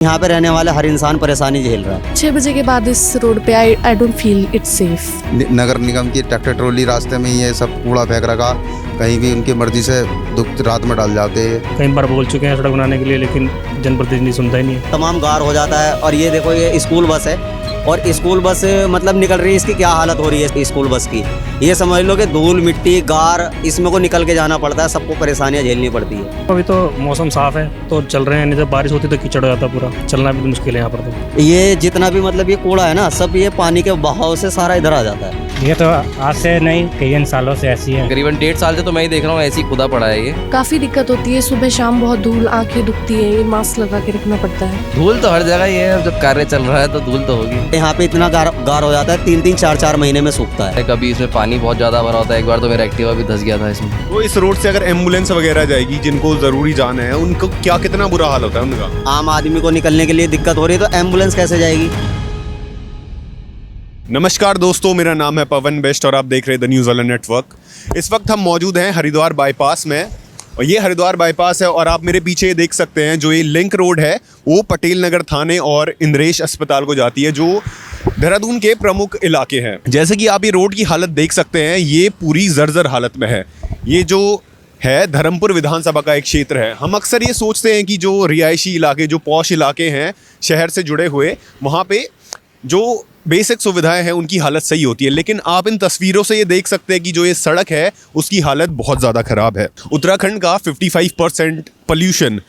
यहाँ पे रहने वाला हर इंसान परेशानी झेल रहा है। 6 बजे के बाद इस रोड पे I don't feel it's safe. नगर निगम की ट्रैक्टर ट्रॉली रास्ते में ही ये सब कूड़ा फेंक रखा, कहीं भी उनकी मर्जी से दुख रात में डाल जाते हैं। कई बार बोल चुके हैं सड़क बनाने के लिए, लेकिन जनप्रतिनिधि सुनता ही नहीं है। तमाम गार हो जाता है। और ये देखो, ये स्कूल बस है और स्कूल बस मतलब निकल रही है, इसकी क्या हालत हो रही है स्कूल बस की। ये समझ लो कि धूल मिट्टी गार इसमें को निकल के जाना पड़ता है, सबको परेशानियां झेलनी पड़ती है। अभी तो मौसम साफ है तो चल रहे हैं, नहीं तो बारिश होती तो कीचड़ हो जाता पूरा, चलना भी मुश्किल है यहाँ पर। तो ये जितना भी मतलब ये कूड़ा है ना, सब ये पानी के बहाव से सारा इधर आ जाता है। ये तो आज से नहीं, कई सालों से ऐसी है। करीबन 1.5 साल से तो मैं ही देख रहा हूँ, ऐसी खुदा पड़ा है ये। काफी दिक्कत होती है, सुबह शाम बहुत धूल, आंखें दुखती है, ये मास्क लगा के रखना पड़ता है। धूल तो हर जगह ही है, जब कार्य चल रहा है तो धूल तो होगी। यहाँ पे इतना गार हो जाता है, 3-3 4-4 महीने में सूखता है। कभी इसमें पानी बहुत ज्यादा भरा होता है। एक बार तो मेरा एक्टिवा भी धंस गया था इसमें। तो इस रोड से अगर एम्बुलेंस वगैरह जाएगी, जिनको जरूरी जाना है, उनको क्या कितना बुरा हाल होता है उनका। आम आदमी को निकलने के लिए दिक्कत हो रही है तो एम्बुलेंस कैसे जाएगी। नमस्कार दोस्तों, मेरा नाम है पवन बेस्ट और आप देख रहे हैं द न्यूज़ वाला नेटवर्क। इस वक्त हम मौजूद हैं हरिद्वार बाईपास में और ये हरिद्वार बाईपास है और आप मेरे पीछे देख सकते हैं जो ये लिंक रोड है वो पटेल नगर थाने और इंद्रेश अस्पताल को जाती है, जो देहरादून के प्रमुख इलाके हैं। जैसे कि आप ये रोड की हालत देख सकते हैं, ये पूरी जर्जर हालत में है। ये जो है धर्मपुर विधानसभा का एक क्षेत्र है। हम अक्सर ये सोचते हैं कि जो रिहायशी इलाके, जो पॉश इलाके हैं शहर से जुड़े हुए, वहाँ पे जो बेसिक सुविधाएं हैं उनकी हालत सही होती है, लेकिन आप इन तस्वीरों से ये देख सकते हैं कि जो ये सड़क है उसकी हालत बहुत ज़्यादा ख़राब है। उत्तराखंड का 55% पोल्यूशन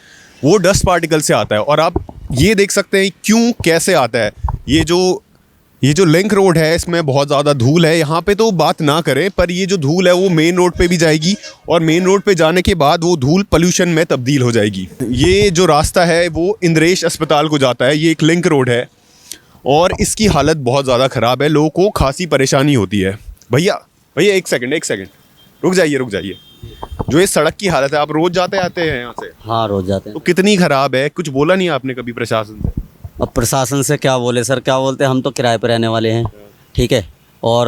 वो डस्ट पार्टिकल से आता है और आप ये देख सकते हैं क्यों कैसे आता है। ये जो लिंक रोड है इसमें बहुत ज़्यादा धूल है। यहाँ पे तो बात ना करें, पर ये जो धूल है वो मेन रोड पे भी जाएगी और मेन रोड पे जाने के बाद वो धूल पोल्यूशन में तब्दील हो जाएगी। ये जो रास्ता है वो इंद्रेश अस्पताल को जाता है। ये एक लिंक रोड है और इसकी हालत बहुत ज़्यादा ख़राब है। लोगों को खासी परेशानी होती है। भैया एक सेकंड रुक जाइए। जो ये सड़क की हालत है, आप रोज़ जाते आते हैं यहाँ से? हाँ, रोज जाते हैं। तो कितनी ख़राब है, कुछ बोला नहीं आपने कभी प्रशासन से? अब प्रशासन से क्या बोले सर, क्या बोलते हैं, हम तो किराए पर रहने वाले हैं, ठीक है। और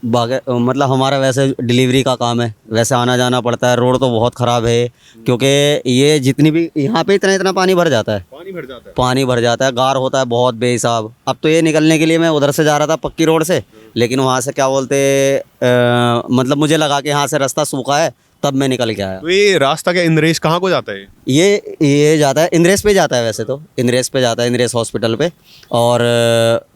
मतलब हमारा वैसे डिलीवरी का काम है, वैसे आना जाना पड़ता है। रोड तो बहुत ख़राब है क्योंकि ये जितनी भी यहाँ पे इतना पानी भर जाता है, पानी भर जाता है, गार होता है बहुत बेहिसाब। अब तो ये निकलने के लिए मैं उधर से जा रहा था पक्की रोड से, लेकिन वहाँ से क्या बोलते मतलब मुझे लगा कि यहाँ से रास्ता सूखा है, तब मैं निकल के आया। तो ये रास्ता क्या इंद्रेश कहाँ को जाता है? ये जाता है इंद्रेश पे जाता है, वैसे तो इंद्रेश पे जाता है, इंद्रेश हॉस्पिटल पे। और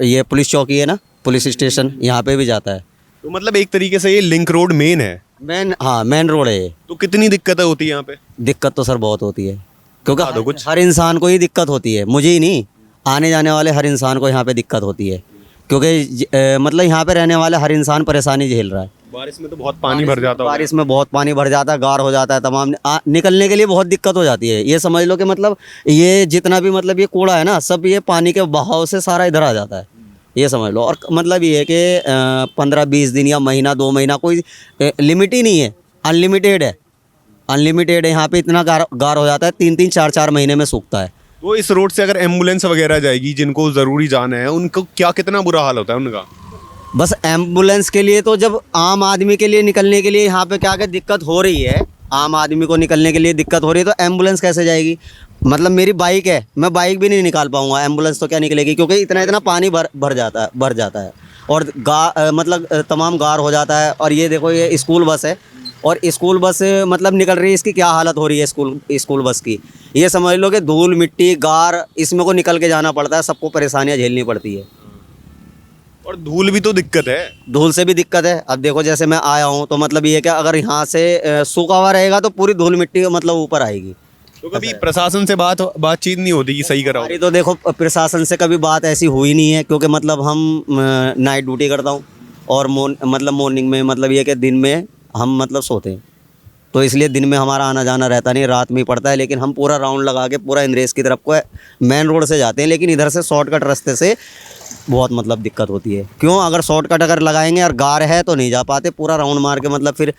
ये पुलिस चौकी है ना, पुलिस स्टेशन, यहाँ पे भी जाता है। तो मतलब एक तरीके से ये लिंक रोड मेन है। मेन रोड है ये। तो कितनी दिक्कतें होती है यहाँ पे? दिक्कत तो सर बहुत होती है क्योंकि कुछ हर इंसान को ही दिक्कत होती है, मुझे ही नहीं, आने जाने वाले हर इंसान को यहाँ पे दिक्कत होती है क्योंकि मतलब यहाँ पे रहने वाले हर इंसान परेशानी झेल रहा है। बारिश में तो बहुत पानी भर जाता है। बारिश में बहुत पानी भर जाता है, गार हो जाता है, तमाम निकलने के लिए बहुत दिक्कत हो जाती है। ये समझ लो कि मतलब ये जितना भी मतलब ये कूड़ा है ना, सब ये पानी के बहाव से सारा इधर आ जाता है, ये समझ लो। और मतलब ये है कि 15-20 दिन या महीना 2 महीना कोई लिमिट ही नहीं है, अनलिमिटेड है। यहाँ पे इतना गार हो जाता है, 3-3 4-4 महीने में सूखता है। तो इस रोड से अगर एम्बुलेंस वगैरह जाएगी, जिनको ज़रूरी जाना है, उनको क्या कितना बुरा हाल होता है उनका। बस एम्बुलेंस के लिए तो जब आम आदमी के लिए निकलने के लिए यहाँ पे क्या दिक्कत हो रही है, आम आदमी को निकलने के लिए दिक्कत हो रही है, तो एम्बुलेंस कैसे जाएगी। मतलब मेरी बाइक है, मैं बाइक भी नहीं निकाल पाऊँगा, एम्बुलेंस तो क्या निकलेगी क्योंकि इतना पानी भर जाता है और मतलब तमाम गार हो जाता है। और ये देखो, ये स्कूल बस है और स्कूल बस मतलब निकल रही है, इसकी क्या हालत हो रही है स्कूल बस की। ये समझ लो कि धूल मिट्टी गार इसमें को निकल के जाना पड़ता है, सबको परेशानियां झेलनी पड़ती है। और धूल भी तो दिक्कत है। धूल से भी दिक्कत है। अब देखो, जैसे मैं आया हूँ तो मतलब ये क्या, अगर यहाँ से सूखा हुआ रहेगा तो पूरी धूल मिट्टी मतलब ऊपर आएगी। तो कभी प्रशासन से बातचीत नहीं होती कि सही कराओ? हमारी तो देखो प्रशासन से कभी बात ऐसी हुई नहीं है क्योंकि मतलब हम नाइट ड्यूटी करता हूँ और मतलब मॉर्निंग में, मतलब ये कि दिन में हम मतलब सोते हैं, तो इसलिए दिन में हमारा आना जाना रहता नहीं, रात में ही पड़ता है। लेकिन हम पूरा राउंड लगा के पूरा इंद्रेश की तरफ को मेन रोड से जाते हैं, लेकिन इधर से शॉर्टकट रास्ते से बहुत मतलब दिक्कत होती है। क्यों, अगर शॉर्टकट अगर लगाएंगे और गार है तो नहीं जा पाते, पूरा राउंड मार के मतलब फिर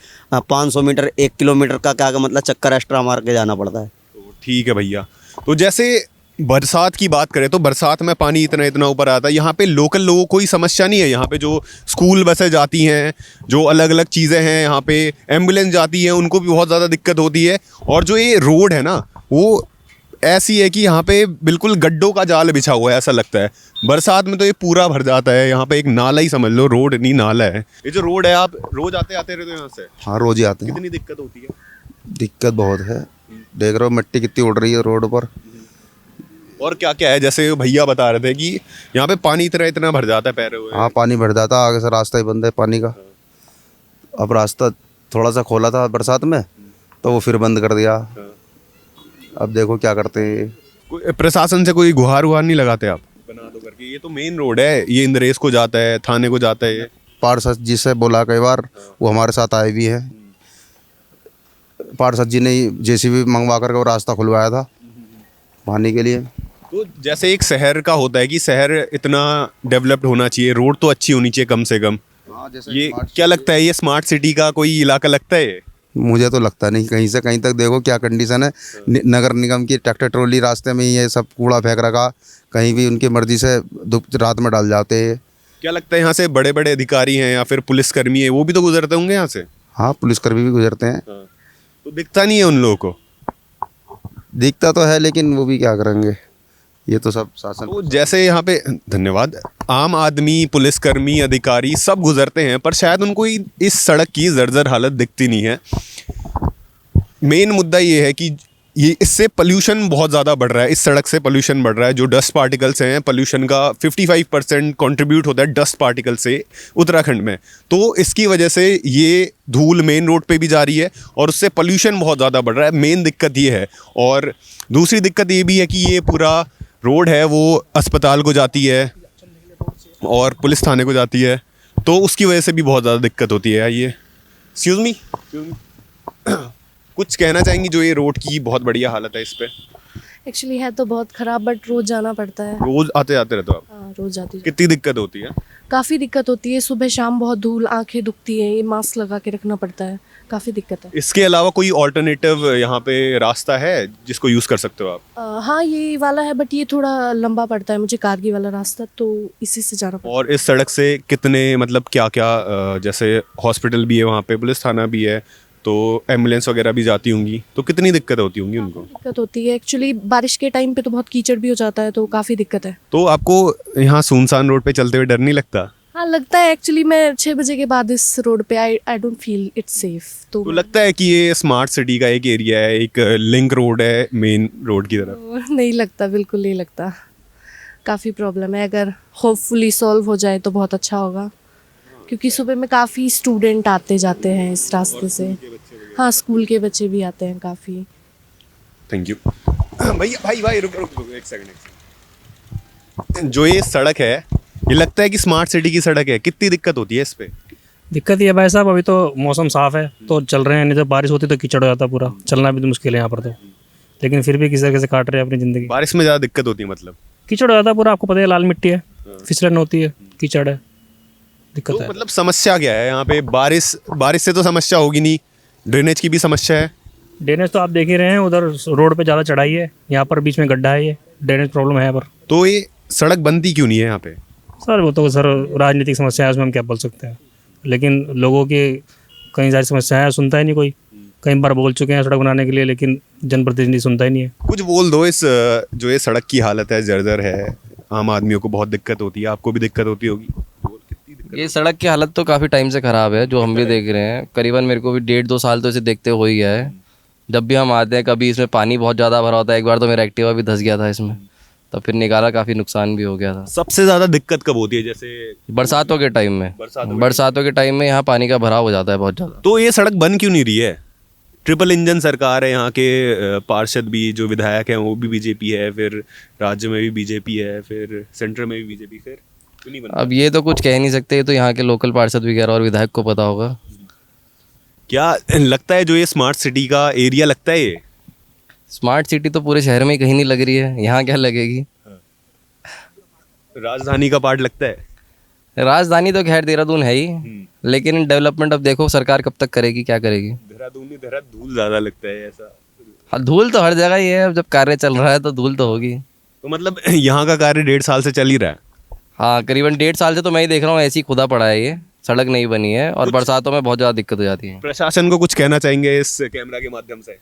500 मीटर 1 किलोमीटर का क्या मतलब चक्कर एक्स्ट्रा मार के जाना पड़ता है। तो ठीक है भैया। तो जैसे बरसात की बात करें तो बरसात में पानी इतना ऊपर आता है। यहाँ पे लोकल लोगों को कोई समस्या नहीं है। यहाँ पे जो स्कूल बसें जाती हैं, जो अलग अलग चीज़ें हैं, यहाँ पे एम्बुलेंस जाती है, उनको भी बहुत ज़्यादा दिक्कत होती है। और जो ये रोड है ना, वो ऐसी है कि यहाँ पे बिल्कुल गड्ढों का जाल बिछा हुआ है, ऐसा लगता है। बरसात में तो ये पूरा भर जाता है। यहाँ पे एक नाला ही समझ लो, रोड नहीं नाला है। ये जो रोड है, आप रोज आते रहते हो यहाँ से? हाँ, रोज ही आते हैं। कितनी दिक्कत होती है? दिक्कत बहुत है, देख रहे हो मिट्टी कितनी उड़ रही है रोड पर। और क्या क्या है, जैसे भैया बता रहे थे कि यहाँ पे पानी इतना भर जाता है पैरों में। हाँ, पानी भर जाता, आगे से रास्ता ही बंद है पानी का। अब रास्ता थोड़ा सा खोला था बरसात में, तो वो फिर बंद कर दिया। अब देखो क्या करते हैं। प्रशासन से कोई गुहार वुहार नहीं लगाते आप? बना दो करके। ये तो मेन रोड है, ये इंद्रेश को जाता है, थाने को जाता है। पार्षद जी से बोला कई बार, वो हमारे साथ आए भी हैं। पार्षद जी ने जेसीबी मंगवा करके वो रास्ता खुलवाया था पानी के लिए। तो जैसे एक शहर का होता है कि शहर इतना डेवलप्ड होना चाहिए, रोड तो अच्छी होनी चाहिए कम से कम। ये क्या लगता है, ये स्मार्ट सिटी का कोई इलाका लगता है? मुझे तो लगता नहीं। कहीं से कहीं तक देखो क्या कंडीशन है। नगर निगम की ट्रैक्टर ट्रॉली रास्ते में ही ये सब कूड़ा फेंक रखा, कहीं भी उनकी मर्जी से रात में डाल जाते हैं। क्या लगता है यहाँ से बड़े बड़े अधिकारी हैं या फिर पुलिसकर्मी है, वो भी तो गुजरते होंगे यहाँ से? हाँ, पुलिसकर्मी भी गुजरते हैं। तो दिखता नहीं है उन लोगों को? दिखता तो है, लेकिन वो भी क्या करेंगे, ये तो सब शासन। तो जैसे यहाँ पे, धन्यवाद, आम आदमी, पुलिसकर्मी, अधिकारी सब गुजरते हैं, पर शायद उनको इस सड़क की जर्जर हालत दिखती नहीं है। मेन मुद्दा ये है कि ये इससे पोल्यूशन बहुत ज़्यादा बढ़ रहा है। इस सड़क से पोल्यूशन बढ़ रहा है। जो डस्ट पार्टिकल्स हैं, पोल्यूशन का 55% कंट्रीब्यूट होता है डस्ट पार्टिकल से उत्तराखंड में। तो इसकी वजह से ये धूल मेन रोड पे भी जा रही है और उससे पोल्यूशन बहुत ज़्यादा बढ़ रहा है। मेन दिक्कत ये है। और दूसरी दिक्कत ये भी है कि ये पूरा रोड है वो अस्पताल को जाती है और पुलिस थाने को जाती है, तो उसकी वजह से भी बहुत ज़्यादा दिक्कत होती है। ये एक्सक्यूज़ मी कुछ कहना चाहेंगी जो ये रोड की बहुत बढ़िया हालत है इस पे? एक्चुअली है तो बहुत ख़राब, बट रोज़ जाना पड़ता है। रोज आते जाते रहते हो आप? हाँ, रोज़ जाती हूँ। कितनी दिक्कत होती है? काफ़ी दिक्कत होती है, सुबह शाम बहुत धूल, आंखें दुखती है, ये मास्क लगा के रखना पड़ता है, काफ़ी दिक्कत है। इसके अलावा कोई ऑल्टरनेटिव यहाँ पे रास्ता है जिसको यूज़ कर सकते हो आप? हाँ, ये वाला है, बट ये थोड़ा लंबा पड़ता है मुझे, कारगी वाला रास्ता, तो इसी से जाना पड़ता और इस सड़क से कितने, मतलब क्या क्या, जैसे हॉस्पिटल भी है वहाँ पे, पुलिस थाना भी है, तो एम्बुलेंस वगैरह भी जाती होंगी, तो कितनी दिक्कत होती होंगी उनको? है। दिक्कत होती है एक्चुअली, बारिश के टाइम पे तो बहुत कीचड़ भी हो जाता है, तो काफ़ी दिक्कत है। तो आपको यहाँ सुनसान रोड पे चलते हुए डर नहीं लगता? हाँ, लगता है। एक्चुअली मैं 6 बजे के बाद इस रोड पे I don't feel it's safe. तो लगता है कि ये स्मार्ट सिटी का एक एरिया है, एक लिंक रोड है मेन रोड की तरफ? नहीं लगता, बिल्कुल नहीं लगता। काफ़ी प्रॉब्लम है, अगर होपफुली सॉल्व हो जाए तो बहुत अच्छा होगा, क्योंकि सुबह में काफ़ी स्टूडेंट आते जाते हैं इस रास्ते से। हाँ, स्कूल के बच्चे भी आते हैं काफ़ी। थैंक यू भाई रुक एक सेकंड। जो ये सड़क है, ये लगता है कि स्मार्ट सिटी की सड़क है। कितनी दिक्कत होती है इस पे? दिक्कत ये है भाई साहब, अभी तो मौसम साफ़ है तो चल रहे हैं, नहीं तो बारिश होती तो कीचड़ हो जाता पूरा, चलना भी तो मुश्किल है यहाँ पर तो। लेकिन फिर भी किसी तरह से काट रहे हैं अपनी ज़िंदगी। बारिश में ज़्यादा दिक्कत होती है? मतलब कीचड़ हो जाता पूरा, आपको पता है, लाल मिट्टी है, फिसलन होती है, कीचड़ है, दिक्कत तो है। मतलब समस्या क्या है यहाँ पे? बारिश से तो समस्या होगी नहीं, ड्रेनेज की भी समस्या है। ड्रेनेज तो आप देख ही रहे हैं, उधर रोड पे ज़्यादा चढ़ाई है, यहाँ पर बीच में गड्ढा है, ये ड्रेनेज प्रॉब्लम है यहाँ पर। तो ये सड़क बनती क्यों नहीं है यहाँ पे? सर वो तो सर राजनीतिक समस्या है, उसमें हम क्या बोल सकते हैं। लेकिन लोगों की कई सारी समस्याएं हैं, सुनता ही नहीं कोई। कई बार बोल चुके हैं सड़क बनाने के लिए, लेकिन जनप्रतिनिधि सुनता ही नहीं है। कुछ बोल दो। इस जो ये सड़क की हालत है, जर्जर है, आम आदमियों को बहुत दिक्कत होती है, आपको भी दिक्कत होती होगी। ये सड़क की हालत तो काफ़ी टाइम से ख़राब है, जो हम भी देख रहे हैं। करीबन मेरे को भी 1.5-2 साल तो इसे देखते हो ही गया है। जब भी हम आते हैं, कभी इसमें पानी बहुत ज़्यादा भरा होता है। एक बार तो मेरा एक्टिवा भी धंस गया था इसमें, तो फिर निकाला, काफ़ी नुकसान भी हो गया था। सबसे ज़्यादा दिक्कत कब होती है? जैसे बरसातों के टाइम में, बरसातों के टाइम में यहाँ पानी का भराव हो जाता है बहुत ज़्यादा। तो ये सड़क बन क्यों नहीं रही है? ट्रिपल इंजन सरकार है, यहाँ के पार्षद भी, जो विधायक हैं वो भी बीजेपी है, फिर राज्य में भी बीजेपी है, फिर सेंटर में भी बीजेपी, फिर क्यों नहीं बना? अब ये तो कुछ कह नहीं सकते, तो यहाँ के लोकल पार्षद वगैरह और विधायक को पता होगा। क्या लगता है जो ये स्मार्ट सिटी का एरिया लगता है, ये स्मार्ट सिटी तो पूरे शहर में ही कहीं नहीं लग रही है, यहाँ क्या लगेगी? राजधानी का पार्ट लगता है? राजधानी तो खैर देहरादून है ही, लेकिन डेवलपमेंट अब देखो सरकार कब तक करेगी, क्या करेगी। देहरादून धूल ज़्यादा लगता है ऐसा? हाँ, धूल तो हर जगह ही है, अब जब कार्य चल रहा है तो धूल तो होगी। तो मतलब यहाँ का कार्य 1.5 साल से चल ही रहा है? हाँ, करीबन 1.5 साल से तो मैं ही देख रहा हूँ, ऐसी खुदा पड़ा है, ये सड़क नहीं बनी है और बरसातों में बहुत ज़्यादा दिक्कत हो जाती है। प्रशासन को कुछ कहना चाहेंगे इस कैमरा के माध्यम से?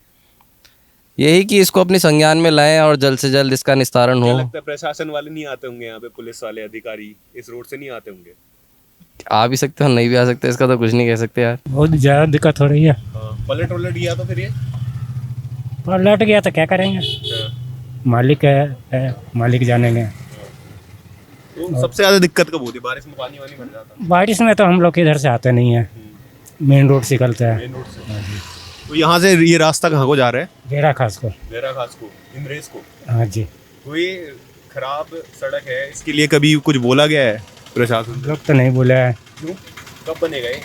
यही कि इसको अपने संज्ञान में लाएं और जल्द से जल्द इसका निस्तारण क्या हो। लगता है प्रशासन वाले नहीं आते होंगे यहाँ पे, पुलिस वाले अधिकारी इस रोड से नहीं आते होंगे? आ भी सकते हो, नहीं भी आ सकते, इसका तो कुछ नहीं कह सकते यार। बहुत ज़्यादा दिक्कत हो रही है। पलट वलट गया तो फिर ये और लौट गया तो क्या करेंगे, मालिक है, मालिक जानेंगे। तो सबसे ज्यादा दिक्कत कब होती है? बारिश में पानी वानी भर जाता है बारिश में तो हम लोग इधर से आते नहीं है, मेन रोड से निकलते हैं। मेन रोड से। तो यहाँ से ये रास्ता कहाँ को जा रहा है? गेरा खास को। देरा खास को, इंद्रेश को। हाँ जी। तो ये खराब सड़क है, इसके लिए कभी कुछ बोला गया है प्रशासन से? लोग तो नहीं बोले हैं, क्यों? कब बनेगा ये?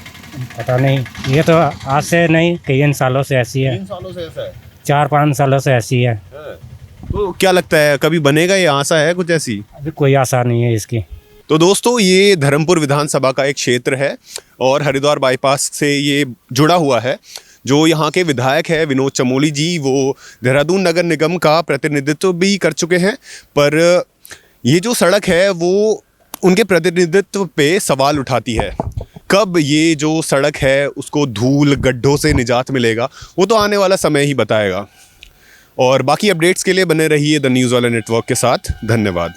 पता नहीं। ये तो आज से नहीं, कई सालों से ऐसी है, 3 सालों से ऐसा है। 4-5 सालों से ऐसी है। हाँ। तो क्या लगता है कभी बनेगा, ये आशा है कुछ ऐसी? अभी कोई आशा नहीं है इसकी। तो दोस्तों ये धर्मपुर विधानसभा का एक क्षेत्र है और हरिद्वार बाईपास से ये जुड़ा हुआ है। जो यहाँ के विधायक है विनोद चमोली जी, वो देहरादून नगर निगम का प्रतिनिधित्व भी कर चुके हैं, पर ये जो सड़क है वो उनके प्रतिनिधित्व पे सवाल उठाती है। कब ये जो सड़क है उसको धूल गड्ढों से निजात मिलेगा वो तो आने वाला समय ही बताएगा। और बाकी अपडेट्स के लिए बने रहिए द न्यूज़ वाला नेटवर्क के साथ। धन्यवाद।